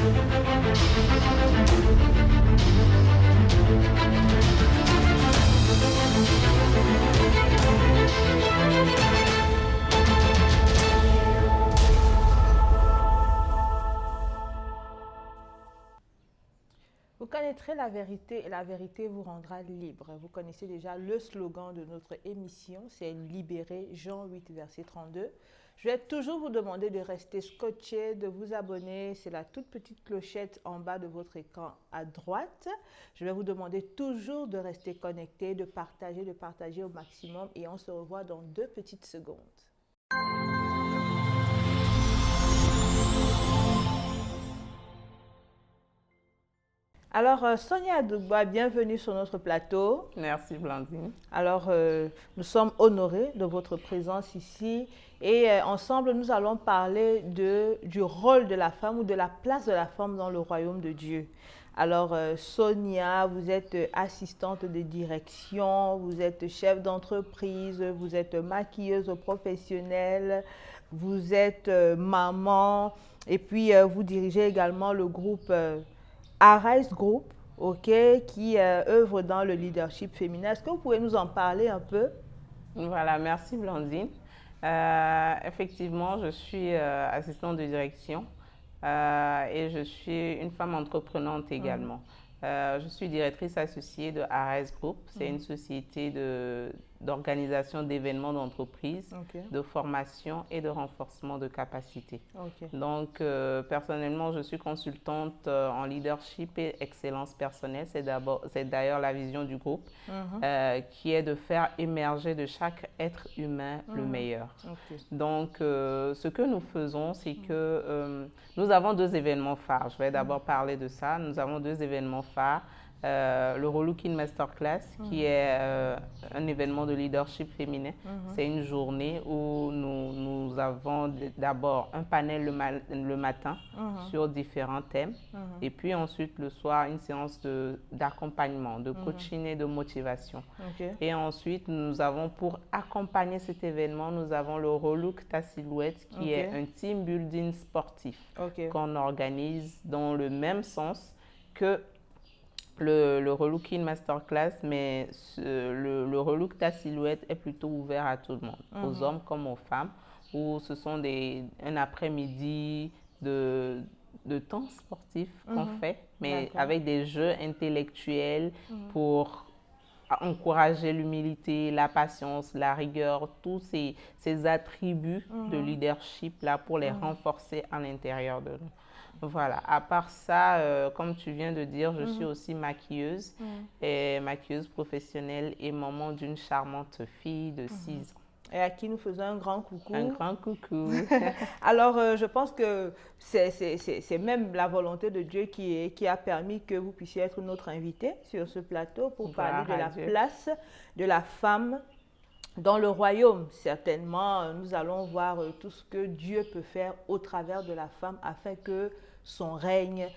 Vous connaîtrez la vérité et la vérité vous rendra libre. Vous connaissez déjà le slogan de notre émission, c'est libéré, Jean 8, verset 32. Je vais toujours vous demander de rester scotché, de vous abonner. C'est la toute petite clochette en bas de votre écran à droite. Je vais vous demander toujours de rester connecté, de partager au maximum et on se revoit dans 2 petites secondes. Alors, Sonia Adougba, bienvenue sur notre plateau. Merci Blandine. Alors, nous sommes honorés de votre présence ici et ensemble, nous allons parler du rôle de la femme ou de la place de la femme dans le royaume de Dieu. Alors, Sonia, vous êtes assistante de direction, vous êtes chef d'entreprise, vous êtes maquilleuse professionnelle, vous êtes maman et puis vous dirigez également le groupe Arise Group, ok, qui œuvre dans le leadership féminin. Est-ce que vous pouvez nous en parler un peu? Voilà, merci Blandine. Effectivement, je suis assistante de direction et je suis une femme entreprenante également. Je suis directrice associée de Arise Group. C'est une société d'organisation d'événements d'entreprise, de formation et de renforcement de capacité. Donc, personnellement, je suis consultante en leadership et excellence personnelle. C'est d'ailleurs la vision du groupe qui est de faire émerger de chaque être humain le meilleur. Donc, ce que nous faisons, c'est que nous avons 2 événements phares. Je vais d'abord parler de ça. Nous avons 2 événements phares. Le Relooking Masterclass, qui est un événement de leadership féminin. C'est une journée où nous avons d'abord un panel le matin sur différents thèmes. Et puis ensuite, le soir, une séance d'accompagnement, de coaching et de motivation. Et ensuite, nous avons, pour accompagner cet événement, nous avons le Relook ta silhouette, qui est un team building sportif qu'on organise dans le même sens que le Relooking Masterclass, mais le Relook ta silhouette est plutôt ouvert à tout le monde, aux hommes comme aux femmes, où ce sont un après-midi de temps sportif qu'on fait, mais avec des jeux intellectuels pour encourager l'humilité, la patience, la rigueur, tous ces attributs de leadership là pour les renforcer à l'intérieur de nous. Voilà, à part ça, comme tu viens de dire, je suis aussi maquilleuse, et maquilleuse professionnelle et maman d'une charmante fille de 6 ans. Et à qui nous faisons un grand coucou. Un grand coucou. Alors, je pense que c'est même la volonté de Dieu qui a permis que vous puissiez être notre invité sur ce plateau pour parler de la place de la femme dans le royaume. Certainement, nous allons voir tout ce que Dieu peut faire au travers de la femme afin que son règne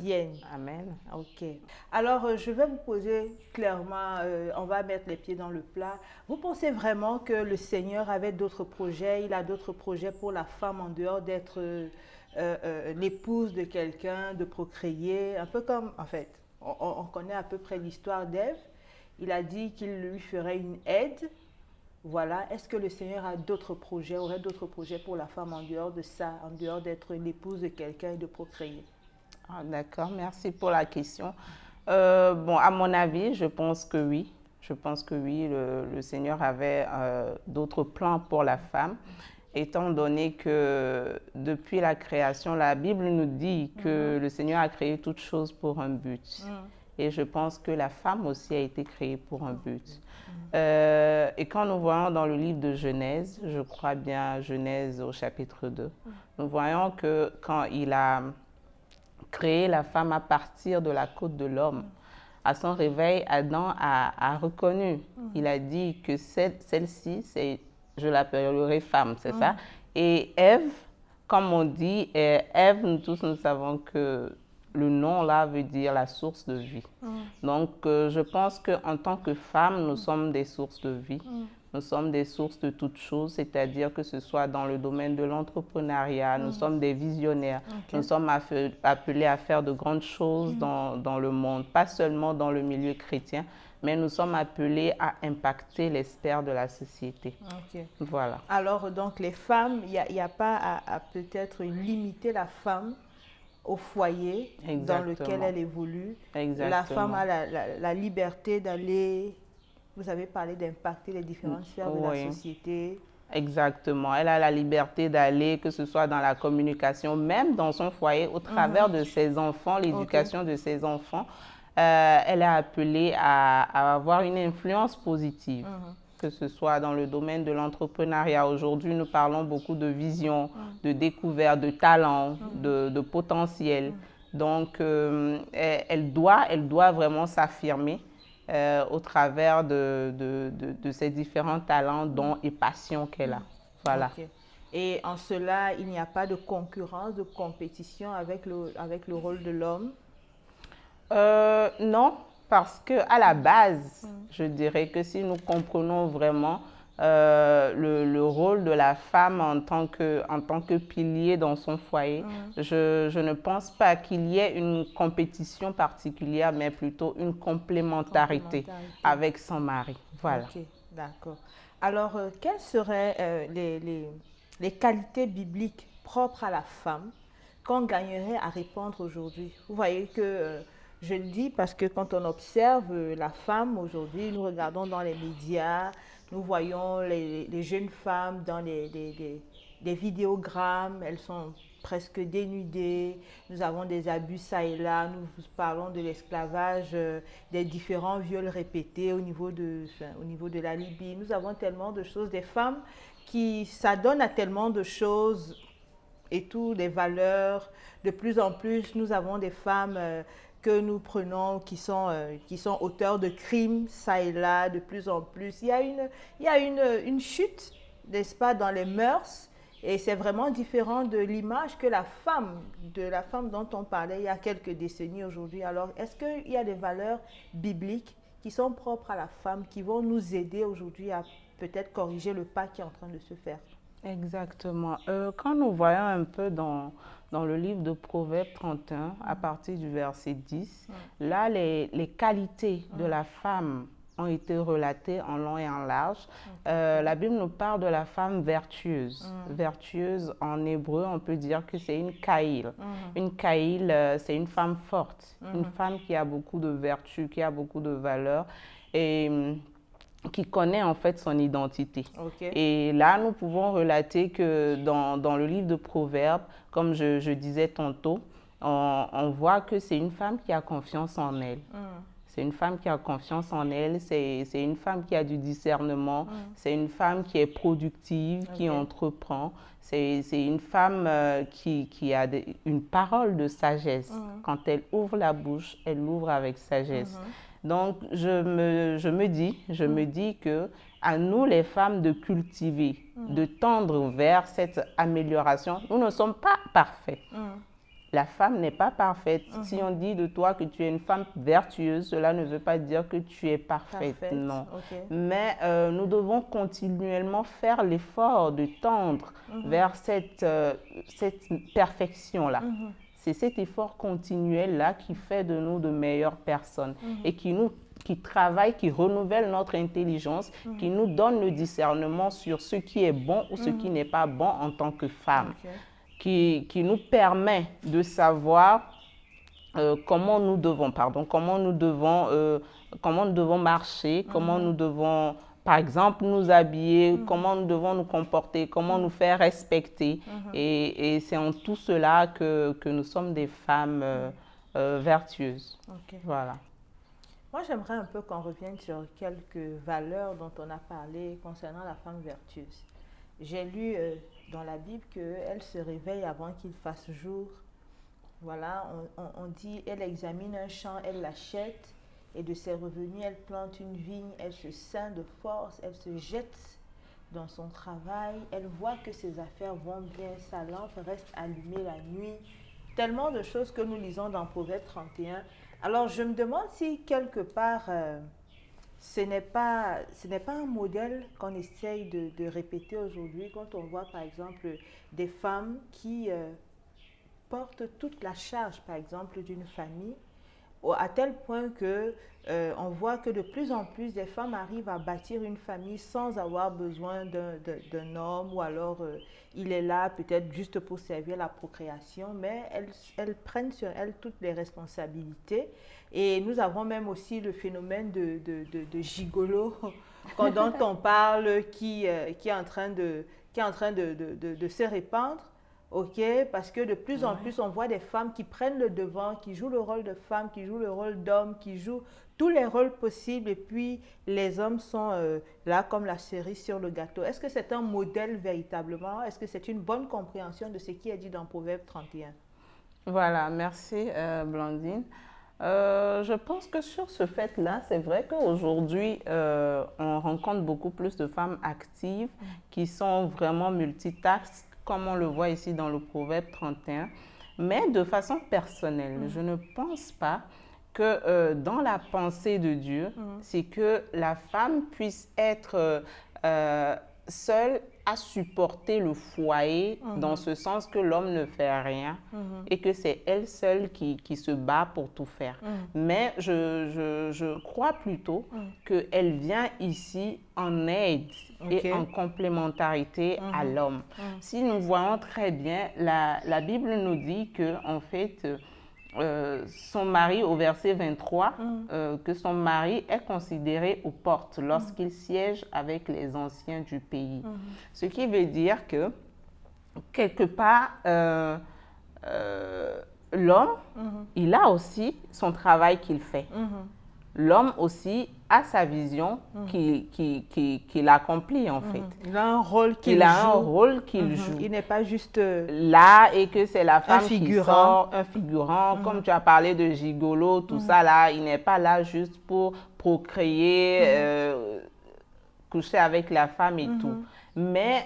vienne. Amen. Ok. Alors, je vais vous poser clairement, on va mettre les pieds dans le plat. Vous pensez vraiment que le Seigneur avait d'autres projets? Il a d'autres projets pour la femme en dehors d'être l'épouse de quelqu'un, de procréer? Un peu comme, en fait, on connaît à peu près l'histoire d'Ève. Il a dit qu'il lui ferait une aide. Voilà, est-ce que le Seigneur a d'autres projets, aurait d'autres projets pour la femme en dehors de ça, en dehors d'être l'épouse de quelqu'un et de procréer? D'accord, merci pour la question. Bon, à mon avis, je pense que oui. Je pense que oui, le Seigneur avait d'autres plans pour la femme, étant donné que depuis la création, la Bible nous dit que le Seigneur a créé toutes choses pour un but. Et je pense que la femme aussi a été créée pour un but. Et quand nous voyons dans le livre de Genèse, je crois bien Genèse au chapitre 2, nous voyons que quand il a créé la femme à partir de la côte de l'homme, à son réveil, Adam a reconnu. Il a dit que celle-ci, je l'appellerai femme, c'est ça? Et Ève, comme on dit, Ève, nous tous nous savons que le nom là veut dire la source de vie. Donc, je pense qu'en tant que femme, nous sommes des sources de vie. Nous sommes des sources de toutes choses, c'est-à-dire que ce soit dans le domaine de l'entrepreneuriat, nous sommes des visionnaires. Nous sommes appelés à faire de grandes choses dans le monde, pas seulement dans le milieu chrétien, mais nous sommes appelés à impacter les sphères de la société. Voilà. Alors, donc, les femmes, il n'y a pas à peut-être limiter la femme au foyer dans lequel elle évolue. La femme a la liberté d'aller, vous avez parlé d'impacter les différentes sphères de la société. Exactement. Elle a la liberté d'aller, que ce soit dans la communication, même dans son foyer, au travers de ses enfants, l'éducation de ses enfants. Elle est appelée à avoir une influence positive, que ce soit dans le domaine de l'entrepreneuriat. Aujourd'hui, nous parlons beaucoup de vision, de découverte, de talent, de potentiel. Donc, elle doit vraiment s'affirmer au travers de ces différents talents, dons et passions qu'elle a. Voilà. Et en cela, il n'y a pas de concurrence, de compétition avec le rôle de l'homme? Non, parce qu'à la base, je dirais que si nous comprenons vraiment le rôle de la femme en tant que pilier dans son foyer, je ne pense pas qu'il y ait une compétition particulière, mais plutôt une complémentarité avec son mari. Voilà. Ok, d'accord. Alors, quelles seraient les qualités bibliques propres à la femme qu'on gagnerait à répandre aujourd'hui? Vous voyez que... je le dis parce que quand on observe la femme aujourd'hui, nous regardons dans les médias, nous voyons les jeunes femmes dans des vidéogrammes, elles sont presque dénudées, nous avons des abus ça et là, nous parlons de l'esclavage, des différents viols répétés au niveau de la Libye. Nous avons tellement de choses, des femmes qui s'adonnent à tellement de choses et tout, des valeurs. De plus en plus, nous avons des femmes... que nous prenons, qui sont auteurs de crimes, ça et là, de plus en plus. Il y a une chute, n'est-ce pas, dans les mœurs, et c'est vraiment différent de l'image que de la femme dont on parlait il y a quelques décennies aujourd'hui. Alors, est-ce qu'il y a des valeurs bibliques qui sont propres à la femme, qui vont nous aider aujourd'hui à peut-être corriger le pas qui est en train de se faire? Exactement. Quand nous voyons un peu dans le livre de Proverbes 31, à partir du verset 10, là, les qualités de la femme ont été relatées en long et en large. La Bible nous parle de la femme vertueuse. Vertueuse, en hébreu, on peut dire que c'est une kaïl. Une kaïl, c'est une femme forte, une femme qui a beaucoup de vertus, qui a beaucoup de valeurs. Et qui connaît en fait son identité. Et là, nous pouvons relater que dans le livre de Proverbes, comme je disais tantôt, on voit que c'est une femme qui a confiance en elle. C'est une femme qui a confiance en elle, c'est une femme qui a du discernement, c'est une femme qui est productive, qui entreprend, c'est une femme qui a une parole de sagesse. Quand elle ouvre la bouche, elle l'ouvre avec sagesse. Donc, je me dis que à nous les femmes de cultiver, de tendre vers cette amélioration. Nous ne sommes pas parfaites. La femme n'est pas parfaite. Si on dit de toi que tu es une femme vertueuse, cela ne veut pas dire que tu es parfaite. Non. Mais nous devons continuellement faire l'effort de tendre vers cette perfection-là. C'est cet effort continuel-là qui fait de nous de meilleures personnes et qui travaille, qui renouvelle notre intelligence, qui nous donne le discernement sur ce qui est bon ou ce qui n'est pas bon en tant que femme, qui nous permet de savoir comment nous devons marcher, comment nous devons... Par exemple, nous habiller, comment nous devons nous comporter, comment nous faire respecter. Et c'est en tout cela que nous sommes des femmes vertueuses. Voilà. Moi, j'aimerais un peu qu'on revienne sur quelques valeurs dont on a parlé concernant la femme vertueuse. J'ai lu dans la Bible qu'elle se réveille avant qu'il fasse jour. Voilà, on dit, elle examine un champ, elle l'achète. Et de ses revenus, elle plante une vigne, elle se ceint de force, elle se jette dans son travail, elle voit que ses affaires vont bien, sa lampe reste allumée la nuit. Tellement de choses que nous lisons dans Proverbe 31. Alors, je me demande si quelque part, ce n'est pas un modèle qu'on essaye de répéter aujourd'hui quand on voit par exemple des femmes qui portent toute la charge par exemple d'une famille à tel point que on voit que de plus en plus des femmes arrivent à bâtir une famille sans avoir besoin d'un homme ou alors il est là peut-être juste pour servir la procréation, mais elles prennent sur elles toutes les responsabilités. Et nous avons même aussi le phénomène de gigolo dont on parle qui est en train de se répandre. Ok, parce que de plus en plus, on voit des femmes qui prennent le devant, qui jouent le rôle de femme, qui jouent le rôle d'homme, qui jouent tous les rôles possibles et puis les hommes sont là comme la cerise sur le gâteau. Est-ce que c'est un modèle véritablement? Est-ce que c'est une bonne compréhension de ce qui est dit dans Proverbe 31? Voilà, merci Blandine. Je pense que sur ce fait-là, c'est vrai qu'aujourd'hui, on rencontre beaucoup plus de femmes actives qui sont vraiment multitâches, comme on le voit ici dans le Proverbe 31. Mais de façon personnelle, je ne pense pas que dans la pensée de Dieu, c'est que la femme puisse être seule à supporter le foyer, dans ce sens que l'homme ne fait rien et que c'est elle seule qui se bat pour tout faire. Mais je crois plutôt qu'elle vient ici en aide et en complémentarité à l'homme. Si nous voyons très bien, la Bible nous dit que en fait, son mari, au verset 23, que son mari est considéré aux portes lorsqu'il siège avec les anciens du pays. Ce qui veut dire que, quelque part, l'homme, il a aussi son travail qu'il fait. L'homme aussi a sa vision qu'il accomplit en fait. Il a un rôle qu'il joue. Il n'est pas juste là et que c'est la femme qui sort, un figurant. Comme tu as parlé de gigolo, tout ça là, il n'est pas là juste pour procréer, coucher avec la femme et tout. Mais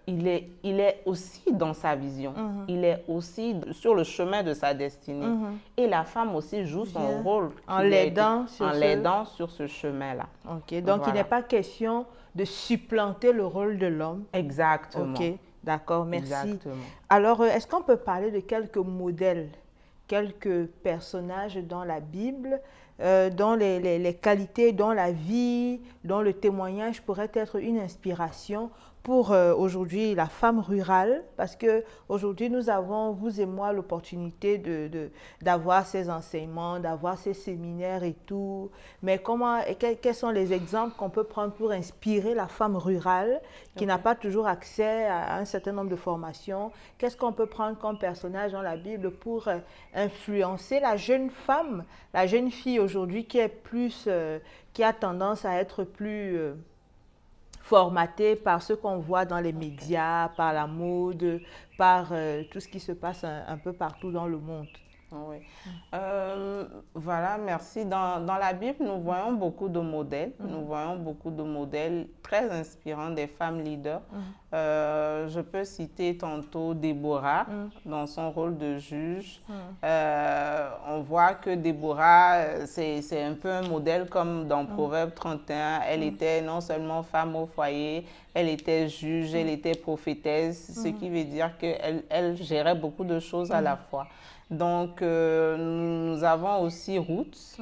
il est aussi dans sa vision. Il est aussi sur le chemin de sa destinée. Et la femme aussi joue son rôle en l'aidant sur ce chemin-là. Ok, donc il n'est pas question de supplanter le rôle de l'homme. Exactement. Ok, d'accord, merci. Exactement. Alors, est-ce qu'on peut parler de quelques modèles, quelques personnages dans la Bible dont les qualités, dont la vie, dont le témoignage pourrait être une inspiration pour aujourd'hui la femme rurale, parce qu'aujourd'hui nous avons, vous et moi, l'opportunité d'avoir ces enseignements, d'avoir ces séminaires et tout, mais quels sont les exemples qu'on peut prendre pour inspirer la femme rurale qui n'a pas toujours accès à un certain nombre de formations? Qu'est-ce qu'on peut prendre comme personnage dans la Bible pour influencer la jeune femme, la jeune fille aujourd'hui qui est plus, qui a tendance à être plus formatée par ce qu'on voit dans les médias, par la mode, par tout ce qui se passe un peu partout dans le monde? Oui. Voilà, merci. Dans la Bible, nous voyons beaucoup de modèles. Nous voyons beaucoup de modèles très inspirants des femmes leaders. Je peux citer tantôt Déborah dans son rôle de juge. On voit que Déborah, c'est un peu un modèle comme dans Proverbe 31. Elle était non seulement femme au foyer, elle était juge, elle était prophétesse, ce qui veut dire qu'elle gérait beaucoup de choses à la fois. Donc, nous avons aussi Ruth.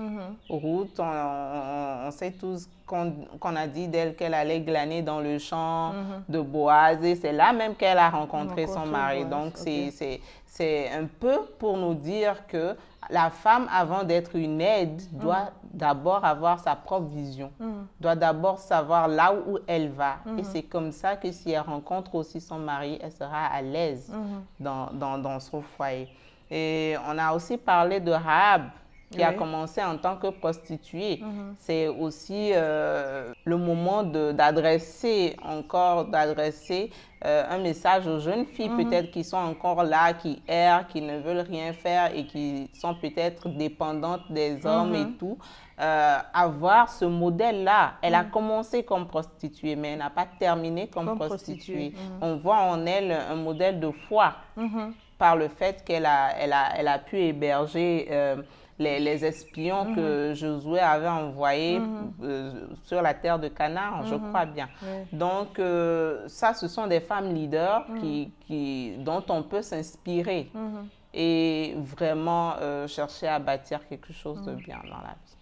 Ruth, on sait tous qu'on a dit d'elle qu'elle allait glaner dans le champ de Boaz et c'est là même qu'elle a rencontré son mari. Donc, c'est un peu pour nous dire que la femme, avant d'être une aide, doit d'abord avoir sa propre vision, doit d'abord savoir là où elle va. Et c'est comme ça que si elle rencontre aussi son mari, elle sera à l'aise dans son foyer. Et on a aussi parlé de Rahab, qui a commencé en tant que prostituée. C'est aussi le moment d'adresser un message aux jeunes filles peut-être qui sont encore là, qui errent, qui ne veulent rien faire et qui sont peut-être dépendantes des hommes et tout. Avoir ce modèle-là. Elle a commencé comme prostituée, mais elle n'a pas terminé comme prostituée. On voit en elle un modèle de foi. Par le fait qu'elle a pu héberger les espions que Josué avait envoyés sur la terre de Canaan, je crois bien. Donc, ça, ce sont des femmes leaders dont on peut s'inspirer et vraiment chercher à bâtir quelque chose de bien dans la vie.